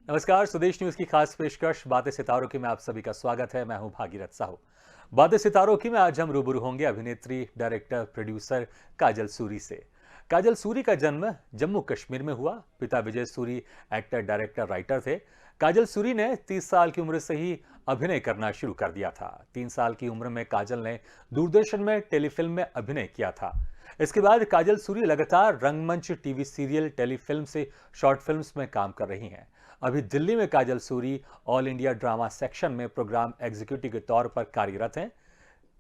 नमस्कार, स्वदेश न्यूज की खास पेशकश बातें सितारों की में आप सभी का स्वागत है। मैं हूं भागीरथ साहू। बातें सितारों की में आज हम रूबरू होंगे अभिनेत्री, डायरेक्टर, प्रोड्यूसर काजल सूरी से। काजल सूरी का जन्म जम्मू कश्मीर में हुआ। पिता विजय सूरी एक्टर, डायरेक्टर, राइटर थे। काजल सूरी ने 30 साल की उम्र से ही अभिनय करना शुरू कर दिया था। 3 साल की उम्र में काजल ने दूरदर्शन में टेलीफिल्म में अभिनय किया था। इसके बाद काजल सूरी लगातार रंगमंच, टीवी सीरियल, टेलीफिल्म से शॉर्ट फिल्म्स में काम कर रही हैं। अभी दिल्ली में Kajal Suri All India drama section में प्रोग्राम एग्जीक्यूटिव के तौर पर कार्यरत हैं।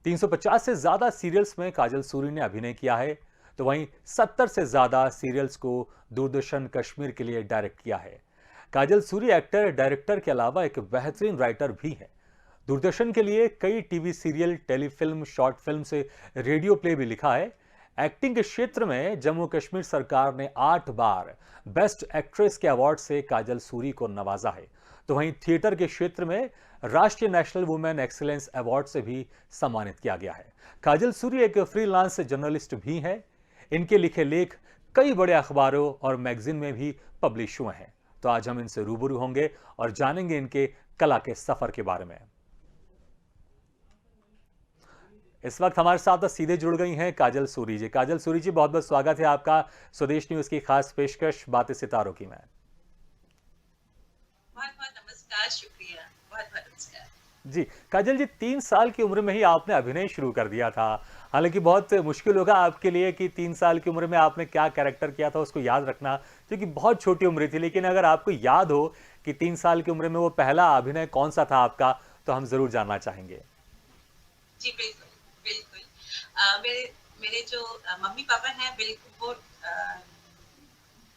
350 से ज्यादा सीरियल्स में काजल सूरी ने अभिनय किया है, तो वहीं 70 से ज्यादा सीरियल्स को दूरदर्शन कश्मीर के लिए डायरेक्ट किया है। काजल सूरी एक्टर, डायरेक्टर के अलावा एक बेहतरीन राइटर भी है। दूरदर्शन के लिए कई TV serial, telefilm, short film से रेडियो प्ले भी लिखा है। एक्टिंग के क्षेत्र में जम्मू कश्मीर सरकार ने 8 बार बेस्ट एक्ट्रेस के अवार्ड से काजल सूरी को नवाजा है। तो वहीं थिएटर के क्षेत्र में राष्ट्रीय नेशनल वुमेन एक्सीलेंस अवार्ड से भी सम्मानित किया गया है। काजल सूरी एक फ्रीलांस जर्नलिस्ट भी हैं। इनके लिखे लेख कई बड़े अखबारों और मैगजीन में भी पब्लिश हुए हैं। तो आज हम इनसे रूबरू होंगे और जानेंगे इनके कला के सफर के बारे में। इस वक्त हमारे साथ सीधे जुड़ गई हैं काजल सूरी जी। काजल सूरी जी, बहुत बहुत स्वागत है आपका स्वदेश न्यूज की खास पेशकश बातें सितारों की में। बहुत बहुत नमस्कार, शुक्रिया। बहुत बहुत नमस्कार। जी, काजल जी, 3 साल की उम्र में ही आपने अभिनय शुरू कर दिया था। हालांकि बहुत मुश्किल होगा आपके लिए कि 3 साल की उम्र में आपने क्या कैरेक्टर किया था उसको याद रखना, क्योंकि बहुत छोटी उम्र थी। लेकिन अगर आपको याद हो कि 3 साल की उम्र में वो पहला अभिनय कौन सा था आपका, तो हम जरूर जानना चाहेंगे। जी, बिल्कुल, बिल्कुल। मेरे मेरे जो मम्मी पापा हैं, बिल्कुल वो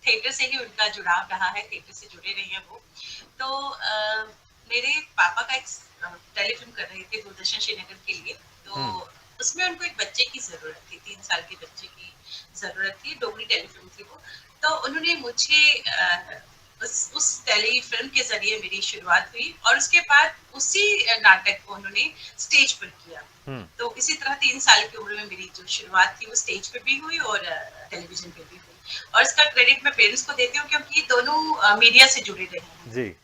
थिएटर से ही उनका जुड़ाव रहा है, थिएटर से जुड़े रहे हैं वो। तो मेरे पापा का एक टेलीफ़िल्म कर रहे थे दूरदर्शन श्रीनगर के लिए, हम्म। तो उसमें उनको एक बच्चे की ज़रूरत थी, 3 साल के बच्चे की ज़रूरत थी, डोगरी टेलीफ़िल्म थी वो। तो उन्होंने मुझे उस टेलीफ़िल्म के ज़रिए मेरी शुरुआत हुई और उसके बाद उसी नाटक को उन्होंने स्टेज पर किया। हम्म। तो इसी तरह 3 साल की उम्र में मेरी जो शुरुआत थी वो स्टेज पे भी हुई और टेलीविज़न पे भी हुई। और इसका क्रेडिट मैं पेरेंट्स को देती हूँ क्योंकि दोनों मीडिया से जुड़े रहे हैं। जी।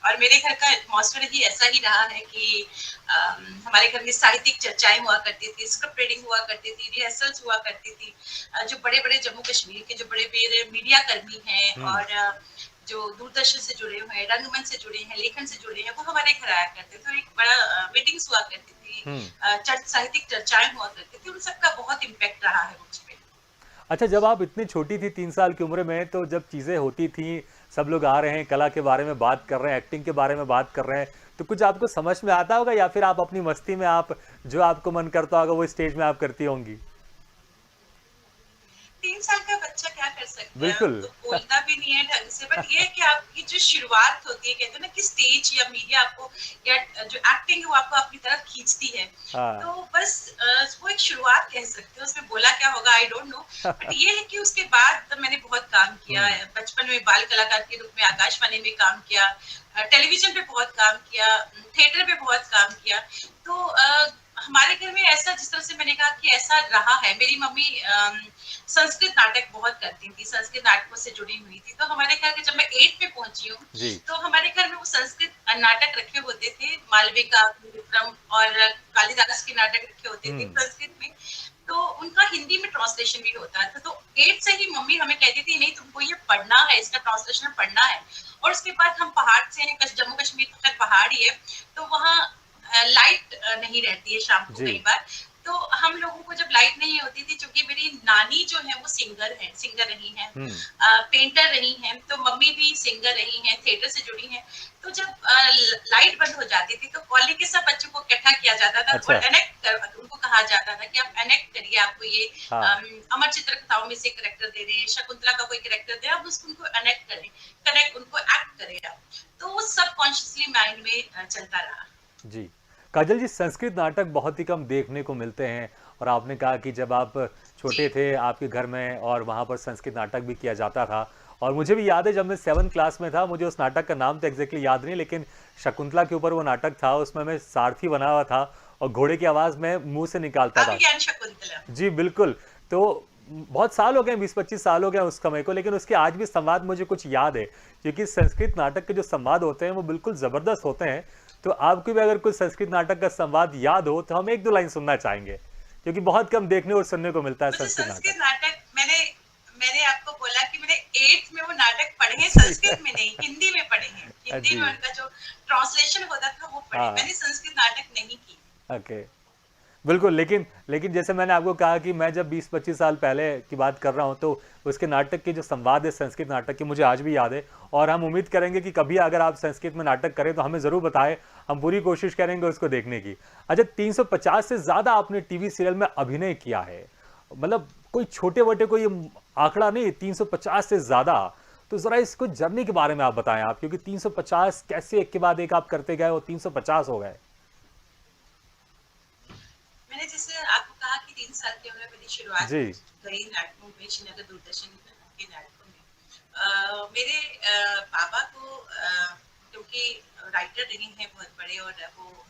और मेरे घर का एटमॉस्फेयर ही ऐसा ही रहा है कि हमारे घर में साहित्यिक चर्चाएं हुआ करती थी, स्क्रिप्ट रीडिंग हुआ करती थी, रिहर्सल्स हुआ करती थी। जो बड़े-बड़े जम्मू कश्मीर के जो बड़े-बड़े मीडिया कर्मी हैं हम्म। और जो दूरदर्शन से जुड़े हुए हैं, रंगमंच से जुड़े हैं, लेखन से जुड़े हैं, वो हमारे घर आया करते थे। तो एक बड़ा मीटिंग्स हुआ करती थी, हम्म। साहित्यिक चर्चाएं हुआ करती थी। उन सबका बहुत इम्पैक्ट रहा है मुझ पे। अच्छा, जब आप इतनी छोटी थी 3 साल की उम्र में, तो जब चीजें होती थी, सब लोग आ रहे हैं, कला के बारे में बात कर रहे हैं, एक्टिंग के बारे में बात कर रहे हैं, तो कुछ आपको समझ में आता होगा, या फिर आप अपनी मस्ती में आप जो आपको मन करता होगा वो स्टेज में आप करती होंगी? 3 साल का बच्चा क्या कर सकता है? बिल्कुल। तो बोलता भी नहीं है ढंग से, बट ये है कि आपकी जो शुरुआत होती है, कहते हैं ना कि स्टेज या मीडिया आपको या जो एक्टिंग है वो आपको अपनी तरफ खींचती है। हाँ। तो बस वो एक शुरुआत कह सकते हो, उसमें बोला क्या होगा आई डोंट नो। बट ये है कि उसके बाद तो मैंने बहुत काम किया हम्म। है। बचपन में बाल कलाकार के रूप में आकाशवाणी में काम किया, टेलीविज़न पे बहुत काम किया, थिएटर पे बहुत काम किया। तो हमारे घर में ऐसा जिस तरह से मैंने कहा कि ऐसा रहा है। मेरी मम्मी संस्कृत नाटक बहुत करती थी, संस्कृत नाटकों से जुड़ी हुई थी। तो हमारे घर में जब मैं 8th में पहुंची हूँ, जी। तो हमारे घर में वो संस्कृत नाटक रखे होते थे, मालविका, विक्रम और कालिदास के नाटक रखे होते थे हम्म। संस्कृत में। तो उनका हिंदी में ट्रांसलेशन भी होता था। तो 8th से ही मम्मी हमें कहती थी नहीं तुमको ये पढ़ना है, इसका ट्रांसलेशन पढ़ना है। और उसके बाद हम पहाड़ से हैं, जम्मू कश्मीर तो खैर पहाड़ ही है, तो वहाँ लाइट नहीं रहती है शाम को जी। कई बार। तो हम लोगों को जब लाइट नहीं होती थी, चूंकि मेरी नानी जो है वो सिंगर रही हैं, हम्म। पेंटर रही हैं, तो मम्मी भी सिंगर रही हैं, थिएटर से जुड़ी हैं। तो जब लाइट बंद हो जाती थी तो कॉलोनी के सब बच्चों को इकट्ठा किया जाता था अच्छा। और उनको कहा जाता था कि आप एनेक्ट करिए, आपको ये हाँ। अमर चित्र कथाओं में से करेक्टर दे रहे हैं, शकुंतला का कोई करेक्टर दे, आप उसको उनको एनेक्ट करें, कनेक्ट उनको एक्ट करें आप। तो वो सब कॉन्शियसली माइंड में चलता रहा। जी। काजल जी, संस्कृत नाटक बहुत ही कम देखने को मिलते हैं, और आपने कहा कि जब आप छोटे जी। थे आपके घर में और वहाँ पर संस्कृत नाटक भी किया जाता था। और मुझे भी याद है, जब मैं 7th क्लास में था, मुझे उस नाटक का नाम तो एग्जैक्टली याद नहीं, लेकिन शकुंतला के ऊपर वो नाटक था, उसमें मैं सारथी बना हुआ था और घोड़े की आवाज़ में मुंह से निकालता था। अभिज्ञान शकुंतला। जी बिल्कुल। तो बहुत साल हो गए, 20-25 साल हो गए उस समय को, लेकिन उसके आज भी संवाद मुझे कुछ याद है, क्योंकि संस्कृत नाटक के जो संवाद होते हैं वो बिल्कुल जबरदस्त होते हैं। तो आपको भी अगर कोई संस्कृत नाटक का संवाद याद हो तो हम एक दो लाइन सुनना चाहेंगे, क्योंकि बहुत कम देखने और सुनने को मिलता है मुझे संस्कृत नाटक। संस्कृत नाटक, मैंने मैंने आपको बोला कि मैंने 8th में वो नाटक पढ़े हैं, जी। संस्कृत में नहीं, हिंदी में पढ़े हैं। हिंदी जी। में उनका जो ट्रांसलेशन होता था वो पढ़े, हाँ। मैंने संस्कृत नाटक नहीं की। ओके। बिल्कुल, लेकिन लेकिन जैसे मैंने आपको कहा कि मैं जब 20-25 साल पहले की बात कर रहा हूँ, तो उसके नाटक के जो संवाद है संस्कृत नाटक के, मुझे आज भी याद है। और हम उम्मीद करेंगे कि कभी अगर आप संस्कृत में नाटक करें तो हमें ज़रूर बताएं, हम पूरी कोशिश करेंगे उसको देखने की। अच्छा, 350 से ज़्यादा आपने टीवी सीरियल में अभिनय किया है, मतलब कोई छोटे-मोटे कोई आंकड़ा नहीं, 350 से ज़्यादा। तो ज़रा इसको जर्नी के बारे में आप बताएं आप, क्योंकि 350 कैसे एक के बाद एक आप करते गए और 350 हो गए? मैंने जैसे आपको कहा कि 3 साल की उम्र में मेरी शुरुआत जी। गई नाटकों में, श्रीनगर दूरदर्शन के नाटकों में। मेरे पापा को क्योंकि राइटर रहे हैं बहुत बड़े, और वो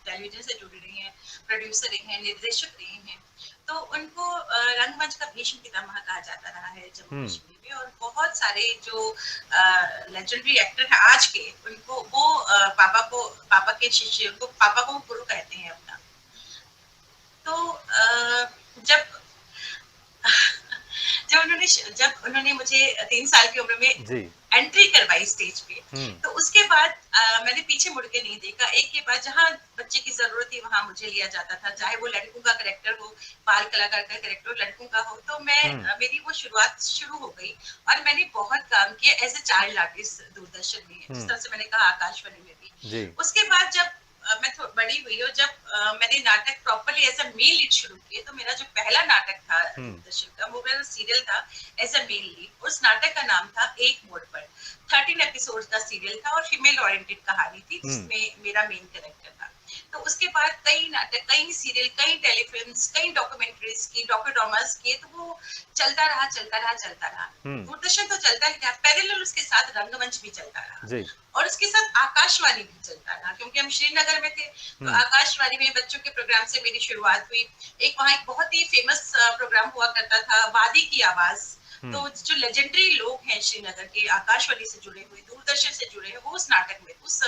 टेलीविजन से जुड़े रहे हैं, प्रोड्यूसर रहे हैं, निर्देशक रहे हैं, तो उनको रंगमंच का भीष्म पितामह कहा जाता रहा है जम्मू हम्म। कश्मीर में। और बहुत सारे जो लेजेंडरी एक्टर हैं आज के, उनको वो पापा के शिष्य, उनको पापा को गुरु कहते हैं अपना। तो जब जब उन्होंने मुझे 3 साल की उम्र में जी। एंट्री करवाई स्टेज पे, हम्म। तो उसके बाद मैंने पीछे मुड़ के नहीं देखा। एक के बाद जहाँ बच्चे की जरूरत थी वहां मुझे लिया जाता था, चाहे वो लड़कों का करेक्टर हो, बाल कलाकार का करेक्टर लड़कों का हो। तो मैं हम्म। मेरी वो शुरुआत शुरू हो गई, और मैंने बहुत काम किया as a child artist Doordarshan में, जिस हम्म। तरह से मैंने कहा आकाशवाणी में भी। जी। उसके बाद जब मैं बड़ी हुई, और जब मैंने नाटक properly as a main lead शुरू किए, तो मेरा जो पहला नाटक था हम्म। दूरदर्शन का, वो मेरा सीरियल था एज अ मेन लीड। उस नाटक का नाम था एक मोड़ पर। 13 एपिसोड का सीरियल था और फीमेल ओरिएंटेड कहानी थी, हम्म। जिसमें मेरा मेन कैरेक्टर था। तो उसके बाद कई नाटक, कई सीरियल, कई टेलीफिल्म्स, कई डॉक्यूमेंट्रीज की, डॉक्यूड्रामास किए। तो वो चलता रहा चलता रहा चलता रहा। हम्म। दूरदर्शन तो चलता ही था, पैरेलल उसके साथ रंगमंच भी चलता रहा, जी। और उसके साथ आकाशवाणी भी चलता रहा, क्योंकि हम श्रीनगर में थे। तो हम्म। आकाशवाणी में बच्चों के प्रोग्राम से मेरी शुरुआत हुई। वहाँ एक बहुत ही फेमस प्रोग्राम हुआ करता था, वादी की आवाज। तो हम्म। जो लेजेंडरी लोग हैं श्रीनगर के, आकाशवाणी से जुड़े हुए, दूरदर्शन से जुड़े हैं, वो उस नाटक में, उस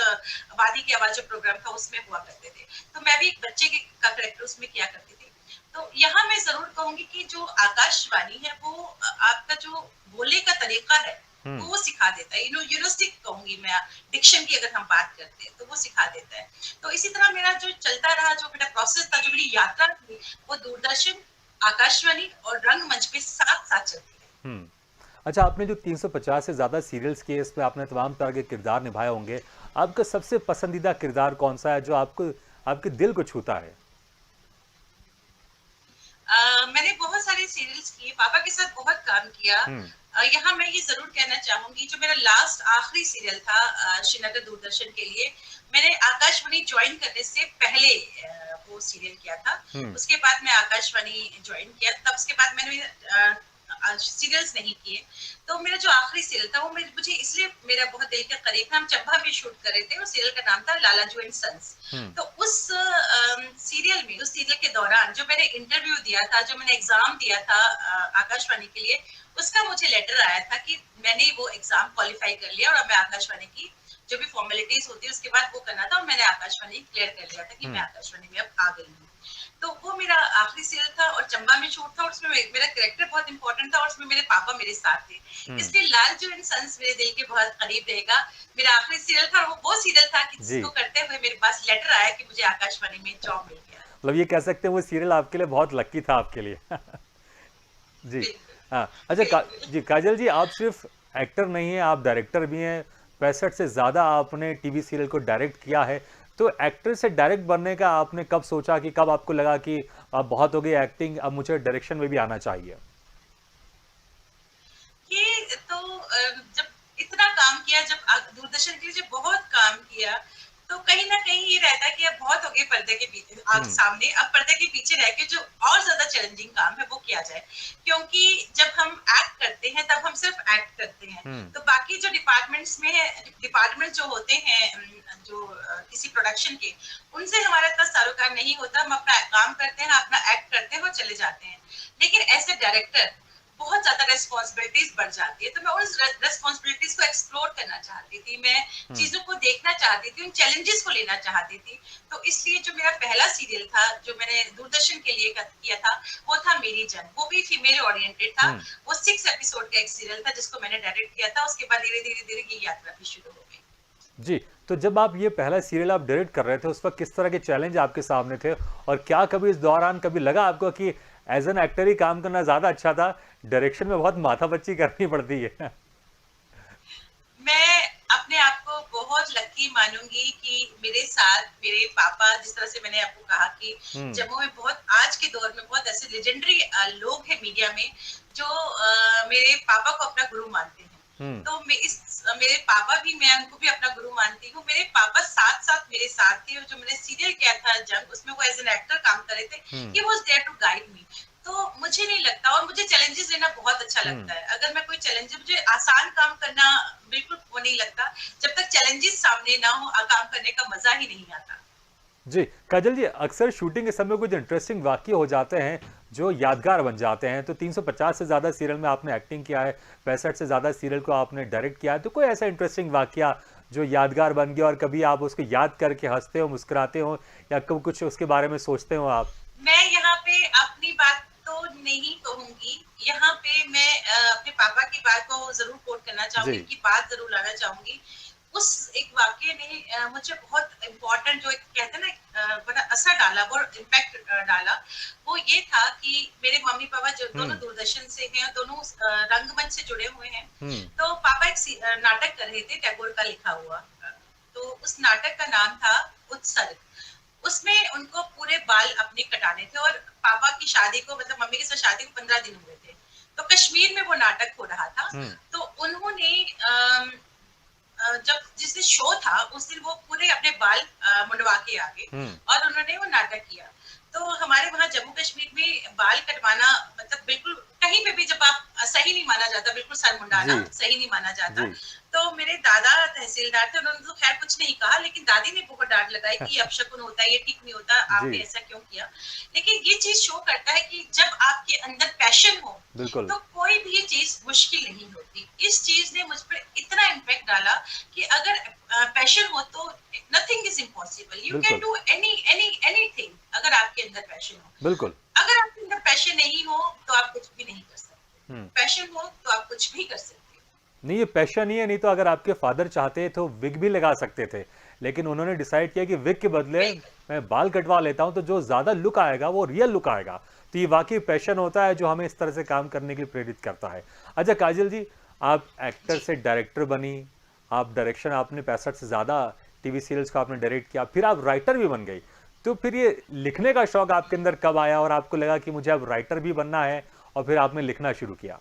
वादी की आवाज जो प्रोग्राम था उसमें हुआ करते थे। तो मैं भी एक बच्चे का करेक्टर उसमें किया करती थी। तो यहाँ मैं जरूर कहूंगी कि जो आकाशवाणी है वो आपका जो बोलने का तरीका है हम्म। वो सिखा देता है। यूनिवर्सिटी कहूंगी मैं, डिक्शन की अगर हम बात करते हैं तो वो सिखा देता है। तो इसी तरह मेरा जो चलता रहा, जो मेरा प्रोसेस था, जो मेरी यात्रा थी, वो दूरदर्शन, आकाशवाणी और रंगमंच पे साथ साथ चलती रही। हम्म। अच्छा, आपने जो 350 से ज़्यादा सीरियल्स किए, इसमें आपने तमाम तरह के किरदार निभाए होंगे। आपका सबसे पसंदीदा किरदार कौन सा है जो आपको, आपके दिल को छूता है? मैंने बहुत सारे सीरियल्स किए, पापा के साथ बहुत काम किया। हम्म। यहाँ मैं ये जरूर कहना चाहूंगी, जो मेरा लास्ट आखिरी सीरियल था श्रीनगर दूरदर्शन के लिए, मैंने आकाशवाणी ज्वाइन करने से पहले वो सीरियल किया था। हम्म। उसके बाद मैं आकाशवाणी ज्वाइन किया, तब उसके बाद मैंने सीरियल्स नहीं किए। तो मेरा जो आखिरी सीरियल था वो मुझे इसलिए मेरा बहुत दिल के करीब था। हम चंबा में शूट कर रहे थे, और सीरियल का नाम था लालाजू एंड सन्स। हम्म। तो उस सीरियल में, उस सीरियल के दौरान जो मैंने इंटरव्यू दिया था, जो मैंने एग्जाम दिया था आकाशवाणी के लिए, उसका मुझे लेटर आया था कि मैंने वो एग्जाम क्वालिफाई कर लिया, और अब मैं आकाशवाणी की जो भी फॉर्मेलिटीज होती है उसके बाद वो करना था, और मैंने आकाशवाणी क्लियर कर लिया था कि मैं आकाशवाणी में अब आ गई हूँ। तो वो मेरा आखिरी सीरियल था, और चंबा में शूट था, और उसमें मेरा कैरेक्टर बहुत इंपॉर्टेंट था, और उसमें मेरे पापा मेरे साथ थे। इसलिए लालजू एंड सन्स मेरे दिल के बहुत करीब रहेगा। मेरा आखिरी सीरियल था, और वो सीरियल था कि जी। जिसको करते हुए मेरे पास लेटर आया कि मुझे आकाशवाणी में जॉब मिल गया। मतलब ये कह सकते हैं वो सीरियल आपके लिए बहुत लकी था आपके लिए। जी। बिल्कुल, हाँ, अच्छा बिल्कुल। जी, काजल जी, आप सिर्फ एक्टर नहीं हैं, आप डायरेक्टर भी हैं। 65 से ज़्यादा आपने टीवी सीरियल को डायरेक्ट किया है। तो एक्टर से डायरेक्ट बनने का आपने कब सोचा, कि कब आपको लगा कि अब बहुत हो गई एक्टिंग, अब मुझे डायरेक्शन में भी आना चाहिए? ये तो जब इतना काम किया, जब दूरदर्शन के लिए जब बहुत काम किया, तो कहीं ना कहीं ये रहता है कि अब बहुत हो गए पर्दे के पीछे, हम्म। सामने, अब पर्दे के पीछे रह के जो और ज्यादा चैलेंजिंग काम है वो किया जाए। क्योंकि जब हम एक्ट करते हैं तब हम सिर्फ एक्ट करते हैं। हम्म। तो बाकी जो डिपार्टमेंट्स में है, डिपार्टमेंट जो होते हैं जो किसी प्रोडक्शन के, उनसे हमारा इतना सरोकार नहीं होता। हम अपना काम करते हैं, अपना एक्ट करते हैं और चले जाते हैं। लेकिन ऐसे डायरेक्टर बहुत ज्यादा रेस्पॉन्सिबिलिटीज बढ़ जाती है। तो मैं उस रेस्पॉन्सिबिलिटीज को एक्सप्लोर करना चाहती थी, मैं चीजों को देखना चाहती थी, उन चैलेंजेस को लेना चाहती थी। तो इसलिए जो मेरा पहला सीरियल था जो मैंने दूरदर्शन के लिए किया था वो था मेरी जंग। वो भी फीमेल ओरिएंटेड था। वो 6 एपिसोड का एक सीरियल था जिसको मैंने डायरेक्ट किया था। उसके बाद धीरे धीरे धीरे ये यात्रा भी शुरू हो गई। जी, तो जब आप ये पहला सीरियल आप डायरेक्ट कर रहे थे उस वक्त किस तरह के चैलेंज आपके सामने थे, और क्या कभी इस दौरान कभी लगा आपको कि एज एन एक्टर ही काम करना ज्यादा अच्छा था, डायरेक्शन में बहुत माथापच्ची करनी पड़ती है? मैं अपने आप को बहुत लकी मानूंगी कि मेरे साथ मेरे पापा, जिस तरह से मैंने आपको कहा कि जम्मू में बहुत आज के दौर में बहुत ऐसे लेजेंडरी लोग हैं मीडिया में जो मेरे पापा को अपना गुरु मानते हैं। तो मेरे पापा भी, मैं उनको भी अपना गुरु मानती हूँ। मेरे पापा साथ साथ मेरे साथ थे, और जो मैंने सीरियल किया था जंग, उसमें वो एज एन एक्टर काम कर रहे थे। He was there to guide me. तो मुझे नहीं लगता, और मुझे चैलेंजेस लेना बहुत अच्छा लगता है। अगर मैं कोई चैलेंज, मुझे आसान काम करना बिल्कुल वो नहीं लगता। जब तक चैलेंजेस सामने ना हो काम करने का मजा ही नहीं आता। जी काजल जी, अक्सर शूटिंग के समय कुछ इंटरेस्टिंग वाक़ये हो जाते हैं जो यादगार बन जाते हैं। तो 350 से ज़्यादा सीरियल में आपने एक्टिंग किया है, 65 से ज़्यादा सीरियल को आपने डायरेक्ट किया है। तो कोई ऐसा इंटरेस्टिंग वाक़या जो यादगार बन गया और कभी आप उसको याद करके हंसते हो, मुस्कुराते हो, या कभी कुछ उसके बारे में सोचते हो आप? मैं यहाँ पे अपनी बात तो नहीं कहूंगी। यहाँ पे मैं अपने पापा की बात को जरूर कोट करना चाहूंगी, उनकी बात जरूर लाना चाहूंगी। उस एक वाक्य ने मुझे बहुत इम्पोर्टेंट, जो एक कहते हैं ना बड़ा असर डाला, वो इम्पैक्ट डाला। वो ये था कि मेरे मम्मी पापा जो दोनों दूरदर्शन से हैं, दोनों रंगमंच से जुड़े हुए हैं। तो पापा एक नाटक कर रहे थे, टैगोर का लिखा हुआ। तो उस नाटक का नाम था उत्सर्ग। उसमें उनको पूरे बाल अपने कटाने थे, और पापा की शादी को, मतलब मम्मी के साथ शादी को 15 दिन हुए थे। तो कश्मीर में वो नाटक हो रहा था। तो उन्होंने जब जिस दिन शो था उस दिन वो पूरे अपने बाल मुंडवा के आ गए, और उन्होंने वो नाटक किया। तो हमारे वहाँ जम्मू कश्मीर में बाल कटवाना मतलब बिल्कुल कहीं पे भी जब आप सही नहीं माना जाता, बिल्कुल सर मुंडाना सही नहीं माना जाता। तो मेरे दादा तहसीलदार थे, उन्होंने तो खैर कुछ नहीं कहा, लेकिन दादी ने बहुत डांट लगाई कि ये अपशकुन होता है, ये ठीक नहीं होता, आपने ऐसा क्यों किया। लेकिन ये चीज शो करता है कि जब आपके अंदर पैशन हो तो कोई भी चीज मुश्किल नहीं होती। इस चीज ने मुझ पर इतना इम्पैक्ट डाला कि अगर पैशन हो तो nothing is impossible. You can do anything अगर आपके अंदर पैशन हो। बिल्कुल। अगर आपके अंदर पैशन नहीं हो तो आप कुछ भी नहीं कर सकते। पैशन हो तो आप कुछ भी कर सकते। नहीं, ये पैशन ही है। नहीं तो अगर आपके फादर चाहते तो विग भी लगा सकते थे, लेकिन उन्होंने डिसाइड किया कि विग के बदले मैं बाल कटवा लेता हूं, तो जो ज्यादा लुक आएगा वो रियल लुक आएगा। तो ये वाकई पैशन होता है जो हमें इस तरह से काम करने के लिए प्रेरित करता है। अच्छा काजल जी, आप एक्टर से डायरेक्टर बनी, आप डायरेक्शन, आपने 65 से ज्यादा टीवी सीरियल्स को आपने डायरेक्ट किया, फिर आप राइटर भी बन गई। तो फिर ये लिखने का शौक आपके अंदर कब आया, और आपको लगा कि मुझे अब राइटर भी बनना है, और फिर आपने लिखना शुरू किया?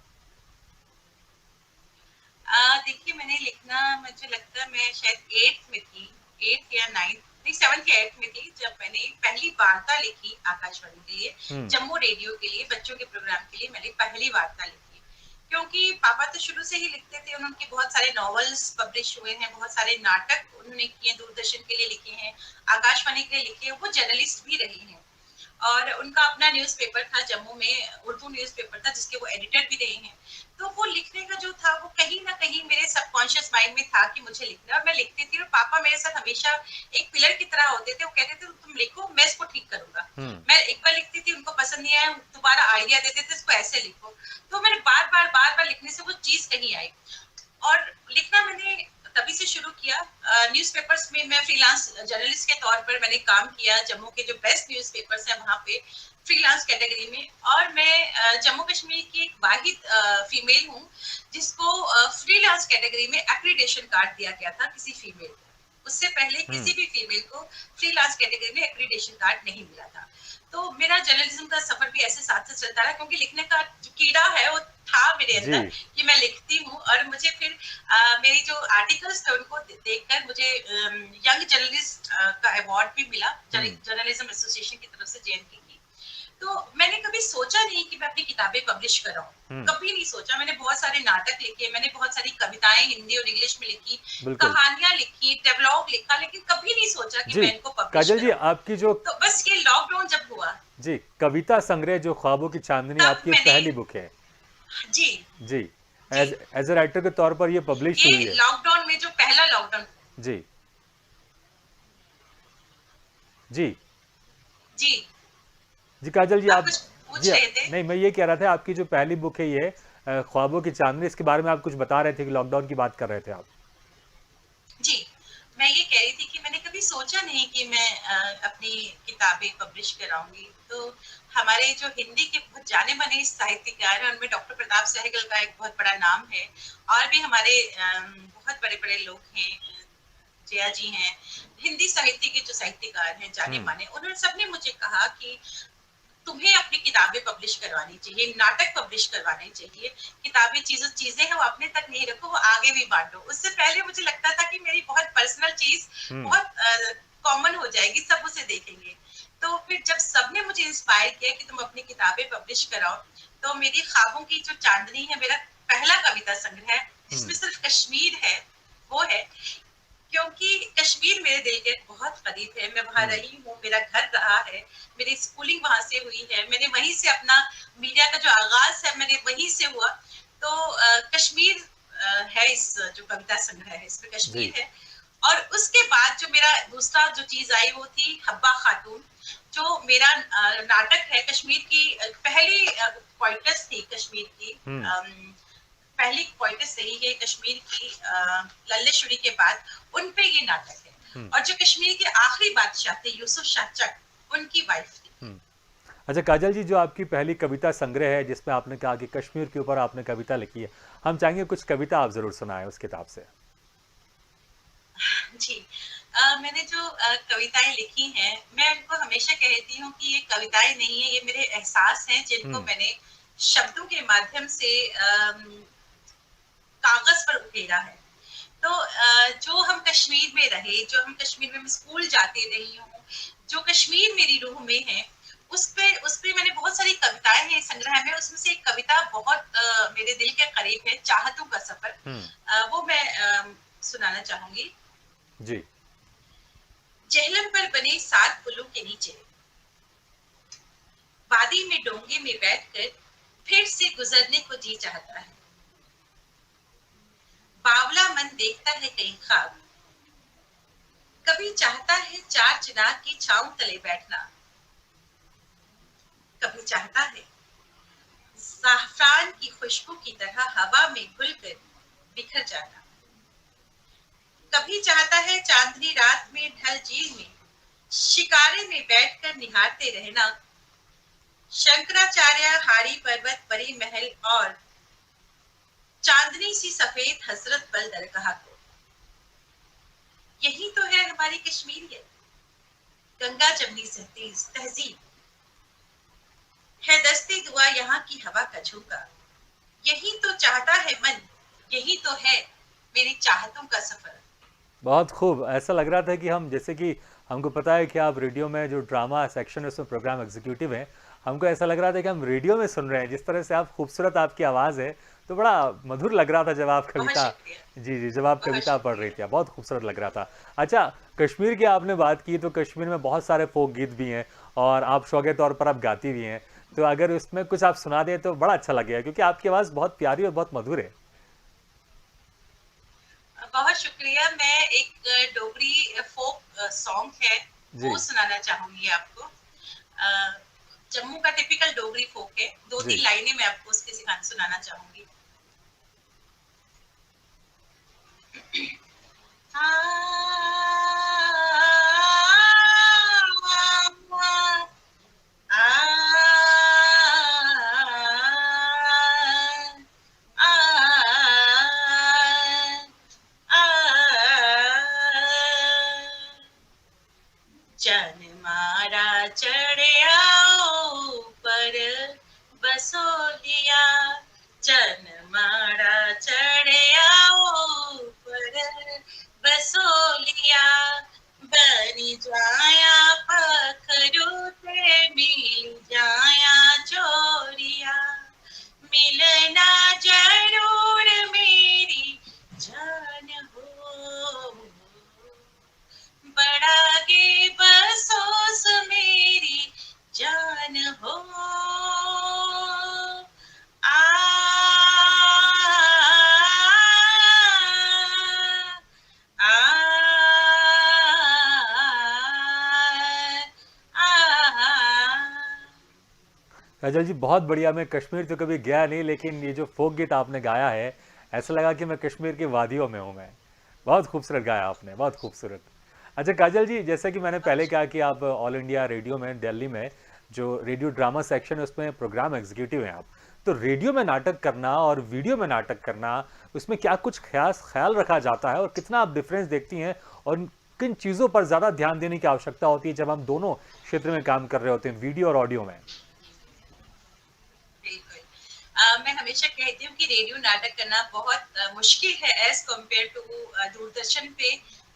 देखिए, मैंने लिखना, मुझे लगता है मैं शायद 8th में थी, 8th या 9th, नहीं 7th या 8th में थी, जब मैंने पहली वार्ता लिखी आकाशवाणी के लिए, जम्मू रेडियो के लिए, बच्चों के प्रोग्राम के लिए मैंने पहली वार्ता लिखी। क्योंकि पापा तो शुरू से ही लिखते थे, उनके बहुत सारे नॉवेल्स पब्लिश हुए हैं, बहुत सारे नाटक उन्होंने किए, दूरदर्शन के लिए लिखे हैं, आकाशवाणी के लिए लिखे हैं, वो जर्नलिस्ट भी रहे हैं। और उनका अपना न्यूज़पेपर था जम्मू में, उर्दू न्यूज़पेपर था, जिसके वो एडिटर भी रहे हैं। तो वो लिखने का जो था वो कहीं ना कहीं मेरे सबकॉन्शियस माइंड में था कि मुझे लिखना है, और मैं लिखती थी। और पापा मेरे साथ हमेशा एक पिलर की तरह होते थे। वो कहते थे तुम लिखो, मैं इसको ठीक करूंगा। मैं एक बार लिखती थी, उनको पसंद नहीं आया, दोबारा आइडिया देते थे, इसको ऐसे लिखो। तो मैंने बार बार लिखने से वो चीज कहीं आई, और लिखना मैंने तभी से शुरू किया। न्यूज़पेपर्स में मैं फ्रीलांस जर्नलिस्ट के तौर पर मैंने काम किया, जम्मू के जो बेस्ट न्यूज़पेपर्स हैं वहां पे फ्रीलांस कैटेगरी में। और मैं जम्मू कश्मीर की एक वाहिद फीमेल हूँ जिसको फ्रीलांस कैटेगरी में एक्रीडेशन कार्ड दिया गया था किसी फीमेल को। उससे पहले किसी भी फीमेल को फ्रीलांस कैटेगरी में एक्रीडेशन कार्ड नहीं मिला था। तो मेरा जर्नलिज्म का सफर भी ऐसे साथ से चलता रहा, क्योंकि लिखने का जो कीड़ा है वो था मेरे अंदर कि मैं लिखती हूँ। और मुझे फिर मेरी जो आर्टिकल्स थे उनको देखकर मुझे यंग जर्नलिस्ट का अवार्ड भी मिला, जर्नलिज्म एसोसिएशन की तरफ से, जेएनके की। तो मैंने कभी सोचा नहीं कि मैं अपनी किताबें पब्लिश कर रहा हूँ, कभी नहीं सोचा। मैंने बहुत सारे नाटक लिखे, मैंने बहुत सारी कविताएं हिंदी और इंग्लिश में लिखी, कहानियां लिखी, डेवलॉग लिखा, लेकिन कभी नहीं सोचा कि मैं इनको पब्लिश काजल जी, आपकी जो, तो बस ये लॉकडाउन जब हुआ जी, कविता संग्रह जो ख्वाबों की चांदनी आपकी पहली बुक है। जी जी, जी। एज एज ए राइटर के तौर पर ये पब्लिश हुई ये है। लॉकडाउन में जो पहला लॉकडाउन। जी जी जी, जी काजल जी, आप आप कुछ जी पूछ रहे थे? नहीं, मैं ये कह रहा था आपकी जो पहली बुक है ये ख्वाबों की चांदनी, इसके बारे में आप कुछ बता रहे थे कि लॉकडाउन की बात कर रहे थे आप। जी, मैं ये कह रही थी कि मैंने कभी सोचा नहीं कि मैं अपनी किताबें पब्लिश कराऊँगी। तो हमारे जो हिंदी के बहुत जाने-माने साहित्यकार हैं, उनमें डॉक्टर प्रताप सहगल का एक बहुत बड़ा नाम है और भी हमारे बहुत बड़े-बड़े लोग हैं। जया जी हैं, हिंदी साहित्य के जो साहित्यकार हैं हम्म। जाने-माने, उन्होंने सबने मुझे कहा कि तुम्हें अपनी किताबें पब्लिश करवानी चाहिए, नाटक पब्लिश करवाने चाहिए। किताबें चीज़ें हैं वो अपने तक नहीं रखो, वो आगे भी बाँटो। उससे पहले मुझे लगता था कि मेरी बहुत पर्सनल चीज़ हम्म। बहुत कॉमन हो जाएगी, सब उसे देखेंगे। तो फिर जब सबने मुझे इंस्पायर किया कि तुम अपनी किताबें पब्लिश कराओ, तो मेरी ख्वाबों की जो चाँदनी है, मेरा पहला कविता संग्रह है, जिसमें हम्म। सिर्फ कश्मीर है, वो है। क्योंकि कश्मीर मेरे दिल के बहुत करीब है, मैं वहाँ हम्म। रही हूँ, मेरा घर रहा है, मेरी स्कूलिंग वहाँ से हुई है, मैंने वहीं से अपना मीडिया का जो आगाज़ है, मैंने वहीं से हुआ। तो कश्मीर है इस जो कविता संग्रह है, इसमें जी। कश्मीर है। और उसके बाद जो मेरा दूसरा जो चीज़ आई वो थी हब्बा खातून, जो मेरा नाटक है कश्मीर की पहली पोएट्स थी कश्मीर की। हम्म। पहली पोएट्स रही है कश्मीर की लल्लेश्वरी के बाद, उन पे ये नाटक है। हम्म। और जो कश्मीर के आखिरी बादशाह थे यूसुफ शाह चक, उनकी वाइफ थी। हम्म। अच्छा काजल जी, जो आपकी पहली कविता संग्रह है जिसमें आपने कहा कि कश्मीर के ऊपर आपने कविता लिखी है, हम चाहेंगे कुछ कविता आप जरूर सुनाएं उस किताब से। जी। मैंने जो कविताएं लिखी हैं, मैं उनको हमेशा कहती हूँ कि ये कविताएं नहीं है, ये मेरे एहसास हैं जिनको हम्म। मैंने शब्दों के माध्यम से कागज पर उकेरा है। तो जो हम कश्मीर में रहे, जो हम कश्मीर में मैं स्कूल जाती रही हूँ, जो कश्मीर मेरी रूह में है, उस पे मैंने बहुत सारी कविताएं हैं इस संग्रह में। उसमें से एक कविता बहुत मेरे दिल के करीब है, चाहतों का सफर। हम्म। वो मैं सुनाना चाहूंगी। जी। जेहलम पर बने 7 पुलों के नीचे, वादी में डोंगे में बैठकर फिर से गुजरने को जी चाहता है। बावला मन देखता है कई ख्वाब, कभी चाहता है चार चिनार की छांव तले बैठना, कभी चाहता है ज़ाफ़रान की खुशबू की तरह हवा में घुलकर बिखर जाना, कभी चाहता है चांदनी रात में ढल झील में शिकारे में बैठकर निहारते रहना, शंकराचार्य हारी पर्वत परी महल और चांदनी सी सफेद हजरत बल दरगाह को। यही तो है हमारी कश्मीरियत, गंगा जमनी तहजीब है, दस्ती दुआ यहाँ की हवा का झोंका। यही तो चाहता है मन, यही तो है मेरी चाहतों का सफर। बहुत खूब, ऐसा लग रहा था कि हम जैसे कि हमको पता है कि आप रेडियो में जो ड्रामा सेक्शन है उसमें प्रोग्राम एग्जीक्यूटिव हैं, हमको ऐसा लग रहा था कि हम रेडियो में सुन रहे हैं। जिस तरह से आप खूबसूरत आपकी आवाज़ है, तो बड़ा मधुर लग रहा था जब आप बहुत कविता, शुक्रिया। जी जी, जब आप बहुत कविता पढ़ रही शुक्रिया। थी, बहुत खूबसूरत लग रहा था। अच्छा, कश्मीर की आपने बात की तो कश्मीर में बहुत सारे फोक गीत भी हैं और आप शौक के तौर पर आप गाती भी हैं। तो अगर उसमें कुछ आप सुना दें तो बड़ा अच्छा लगेगा, क्योंकि आपकी आवाज़ बहुत प्यारी और बहुत मधुर है। बहुत शुक्रिया। मैं एक डोगरी फोक सॉन्ग है, जी वो सुनाना चाहूंगी आपको। जम्मू का टिपिकल डोगरी फोक है, दो जी। तीन लाइनें मैं आपको उसके सुनाना चाहूंगी। जन मारा चढ़िया ऊपर बसोलिया, जन मारा चढ़िया ऊपर बसोलिया, बनी जाया पखरू ते मिल जाया चोरिया, मिलना जरूर मेरी जान हो, बड़ा गे बसोलिया, काजल जी बहुत बढ़िया। मैं कश्मीर तो कभी गया नहीं, लेकिन ये जो फोक गीत आपने गाया है, ऐसा लगा कि मैं कश्मीर की वादियों में हूँ मैं। बहुत खूबसूरत गाया आपने, बहुत खूबसूरत। अच्छा काजल जी, जैसा कि मैंने पहले कहा कि आप ऑल इंडिया रेडियो में दिल्ली में जो रेडियो ड्रामा सेक्शन है उसमें प्रोग्राम एग्जीक्यूटिव हैं आप। तो रेडियो में नाटक करना और वीडियो में नाटक करना, उसमें क्या कुछ ख्याल ख्याल रखा जाता है और कितना आप डिफरेंस देखती हैं, और किन चीज़ों पर ज़्यादा ध्यान देने की आवश्यकता होती है जब हम दोनों क्षेत्र में काम कर रहे होते हैं, वीडियो और ऑडियो में? बिल्कुल। मैं हमेशा कहती हूँ कि रेडियो नाटक करना बहुत मुश्किल है एज कम्पेयर टू दूरदर्शन पे,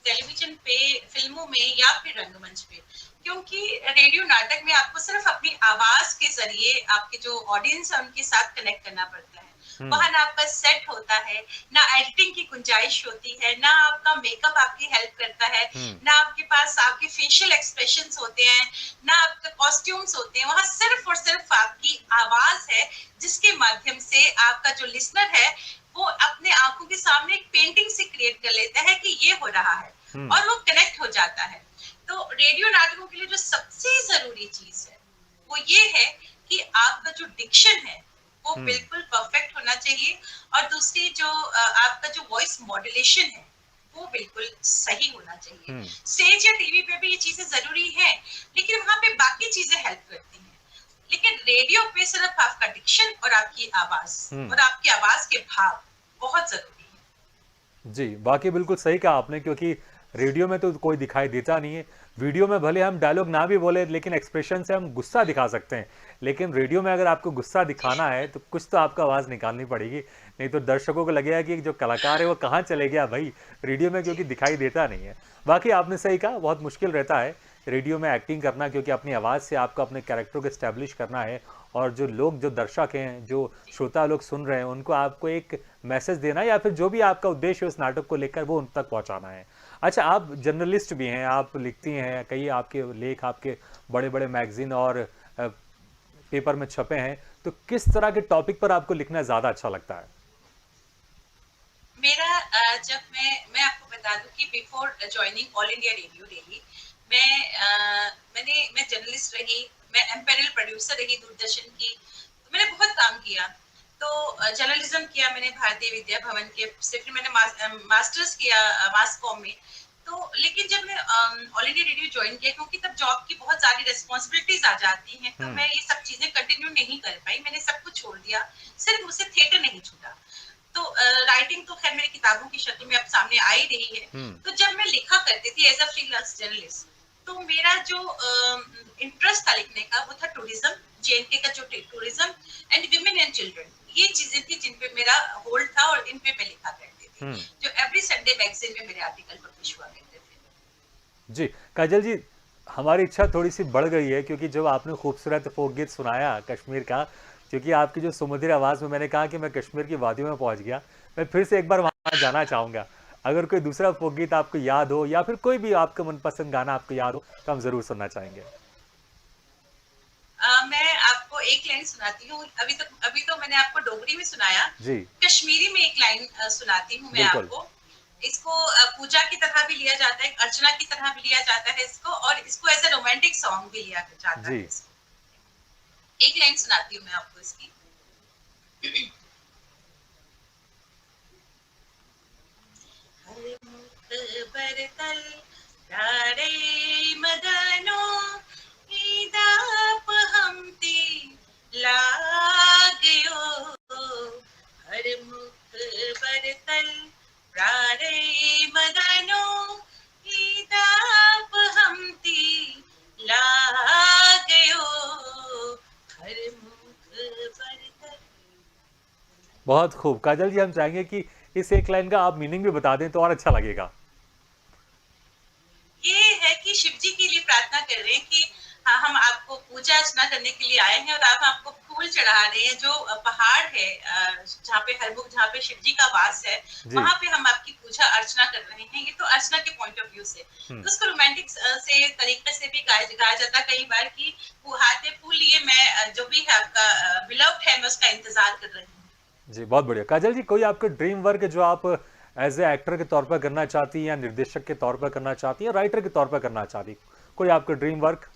टेलीविजन पे, फिल्मों में या फिर रंगमंच पे। क्योंकि रेडियो नाटक में आपको सिर्फ अपनी आवाज के जरिए आपके जो ऑडियंस है उनके साथ कनेक्ट करना पड़ता है। हम्म। वहां ना आपका सेट होता है, ना एडिटिंग की गुंजाइश होती है, ना आपका मेकअप आपकी हेल्प करता है, हम्म। ना आपके पास आपके फेशियल एक्सप्रेशंस होते हैं, ना आपके कॉस्ट्यूम्स होते हैं। वहां सिर्फ और सिर्फ आपकी आवाज है, जिसके माध्यम से आपका जो लिसनर है वो अपने आंखों के सामने एक पेंटिंग से क्रिएट कर लेता है कि ये हो रहा है, हम्म। और वो कनेक्ट हो जाता है। तो रेडियो नाटकों के लिए जो सबसे जरूरी चीज है वो ये है कि आपका जो डिक्शन है वो हम्म। बिल्कुल परफेक्ट होना चाहिए, और दूसरी जो आपका जो वॉइस मॉड्यूलेशन है वो बिल्कुल सही होना चाहिए। हम्म। स्टेज या टीवी पे भी ये चीजें जरूरी हैं, लेकिन वहां पे बाकी चीजें हेल्प करती हैं। लेकिन रेडियो पे सिर्फ आपका डिक्शन और आपकी आवाज हम्म। और आपकी आवाज के भाव बहुत जरूरी है। जी, बाकी बिल्कुल सही कहा आपने, क्योंकि रेडियो में तो कोई दिखाई देता नहीं है। वीडियो में भले हम डायलॉग ना भी बोले, लेकिन एक्सप्रेशन से हम गुस्सा दिखा सकते हैं। लेकिन रेडियो में अगर आपको गुस्सा दिखाना है तो कुछ तो आपको आवाज़ निकालनी पड़ेगी, नहीं तो दर्शकों को लगेगा कि जो कलाकार है वो कहाँ चले गया भाई, रेडियो में, जी। क्योंकि दिखाई देता नहीं है। बाकी आपने सही कहा, बहुत मुश्किल रहता है रेडियो में एक्टिंग करना, क्योंकि अपनी आवाज़ से आपको अपने कैरेक्टर को इस्टेब्लिश करना है, और जो लोग, जो दर्शक हैं, जो श्रोता लोग सुन रहे हैं, उनको आपको एक मैसेज देना है, या फिर जो भी आपका उद्देश्य है उस नाटक को लेकर वो उन तक पहुंचाना है। अच्छा, आप जर्नलिस्ट भी हैं, आप लिखती हैं, कई आपके लेख आपके बड़े बड़े मैगजीन और पेपर में छपे हैं। तो किस तरह के टॉपिक पर आपको लिखना ज़्यादा अच्छा लगता है? मेरा जब मैं आपको बता दूं कि before joining all India radio daily, मैं जर्नलिस्ट रही, मैं एम्पेरियल प्रोड्यूसर रही दूरदर्शन की। तो मैंने बहुत काम किया। तो जर्नलिज्म किया मैंने भारतीय विद्या भवन के से, फिर मैंने मास्टर्स किया मास कॉम में। तो लेकिन जब मैं ऑल इंडिया रेडियो ज्वाइन किया, क्योंकि तब जॉब की बहुत सारी रिस्पॉन्सिबिलिटीज आ जाती हैं, तो हम्म। मैं ये सब चीजें कंटिन्यू नहीं कर पाई, मैंने सब कुछ छोड़ दिया। सिर्फ मुझसे थिएटर नहीं छूटा। तो राइटिंग तो खैर मेरी किताबों की शक्ल में अब सामने आ ही रही है। हम्म। तो जब मैं लिखा करती थी एज अ फ्रीलांस जर्नलिस्ट, तो मेरा जो इंटरेस्ट था लिखने का वो था टूरिज्म, जेएनके का जो tourism and women and children, ये चीजें थी जिन पे मेरा होल्ड था और इन पे मैं लिखा करती थी, हम्म। जो एवरी संडे मैगजीन में मेरे आर्टिकल पब्लिश हुआ करते थे। जी, काजल जी, हमारी इच्छा थोड़ी सी बढ़ गई है, क्योंकि जब आपने खूबसूरत फोक गीत सुनाया कश्मीर का, क्योंकि आपकी जो सुमधुर आवाज़ में मैंने कहा कि मैं कश्मीर की वादियों में पहुंच गया, मैं फिर से एक बार वहां जाना चाहूंगा। अगर कोई दूसरा फोक गीत आपको याद हो, या फिर कोई भी आपका मनपसंद गाना आपको याद हो, तो हम जरूर सुनना चाहेंगे। मैं आपको एक लाइन सुनाती हूँ। अभी तो मैंने आपको डोगरी में सुनाया, जी। कश्मीरी में एक लाइन सुनाती हूँ मैं बिल्कुल। आपको। इसको पूजा की तरह भी लिया जाता है, अर्चना की तरह भी लिया जाता है इसको, और इसको एज ए रोमांटिक सॉन्ग भी लिया जाता जी। है इसको। एक लाइन सुनाती हूँ मैं आपको इसकी। हर मुख बरतल राड़े मदनो ईदाप हमती लागयो, हर मुख बरतल राड़े मदनो ईदाप हमती लागयो, हर मुख बरतल। बहुत खूब काजल जी, हम चाहेंगे कि इस एक लाइन का आप मीनिंग भी बता दें तो और अच्छा लगेगा। ये है कि शिव जी के लिए प्रार्थना कर रहे हैं कि हाँ, हम आपको पूजा अर्चना करने के लिए आए हैं, और आप आपको फूल चढ़ा रहे हैं। जो पहाड़ है जहाँ पे हरमुख, जहाँ पे शिव जी का वास है, जी। वहां पे हम आपकी पूजा अर्चना कर रहे हैं। ये तो अर्चना के पॉइंट ऑफ व्यू से, हम्म। तो उसको रोमांटिक से तरीके से भी गाया जाता है कई बार कि वो हाथ में फूल लिए, मैं जो भी है आपका बिलव्ड है, मैं उसका इंतजार कर रही हूँ। जी, बहुत बढ़िया। काजल जी, कोई आपका ड्रीम वर्क जो आप एज ए एक्टर के तौर पर करना चाहती हैं, या निर्देशक के तौर पर करना चाहती हैं, राइटर के तौर पर करना चाहती, कोई आपका ड्रीम वर्क?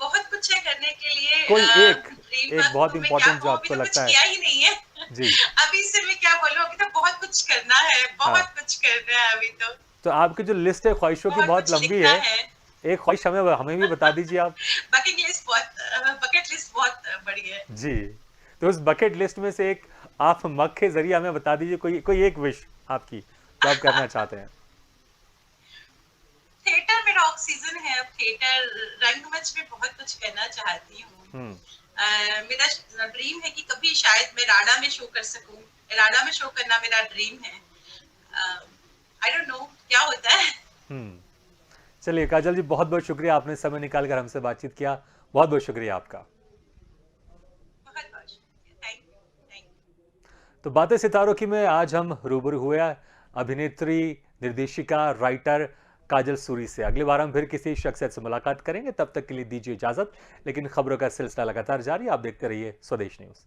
बहुत कुछ है करने के लिए। कोई एक ड्रीम एक वर्क बहुत तो मैं क्या इंपॉर्टेंट जो कहूँ, अभी आपको तो कुछ लगता है। किया ही नहीं है। जी। अभी से मैं क्या बोलूँ, अभी तो बहुत कुछ करना है, हाँ, बहुत कुछ करना है अभी तो। तो आपकी जो लिस्ट है ख्वाहिशों की बहुत बहुत कुछ लंबी लिखना है। है। एक ख्वाहिश हमें हमें भी बता दीजिए आप। बकेट लिस्ट बहुत बड़ी है। जी, तो उस बकेट लिस्ट में से एक आप मग के ज़रिए हमें बता दीजिए, कोई कोई एक विश आपकी, जो आप करना चाहते हैं। थिएटर मेरा ऑक्सीजन है, अब थिएटर रंगमंच में बहुत कुछ करना चाहती हूँ। हुँ, मेरा ड्रीम है कि कभी शायद मैं राडा में शो कर सकूं। राडा में शो करना मेरा ड्रीम है। आई डोंट नो क्या होता है। हुँ। चलिए काजल जी, बहुत-बहुत शुक्रिया, आपने समय निकाल कर हमसे बातचीत किया। बहुत-बहुत शुक्रिया आपका। बहुत बहुत शुक्रिया, थैंक यू, थैंक यू। तो बातें सितारों की में आज हम रूबरू हुए अभिनेत्री, निर्देशिका, राइटर काजल सूरी से। अगली बार हम फिर किसी शख्सियत से मुलाकात करेंगे, तब तक के लिए दीजिए इजाज़त। लेकिन खबरों का सिलसिला लगातार जारी, आप देखते रहिए स्वदेश न्यूज़।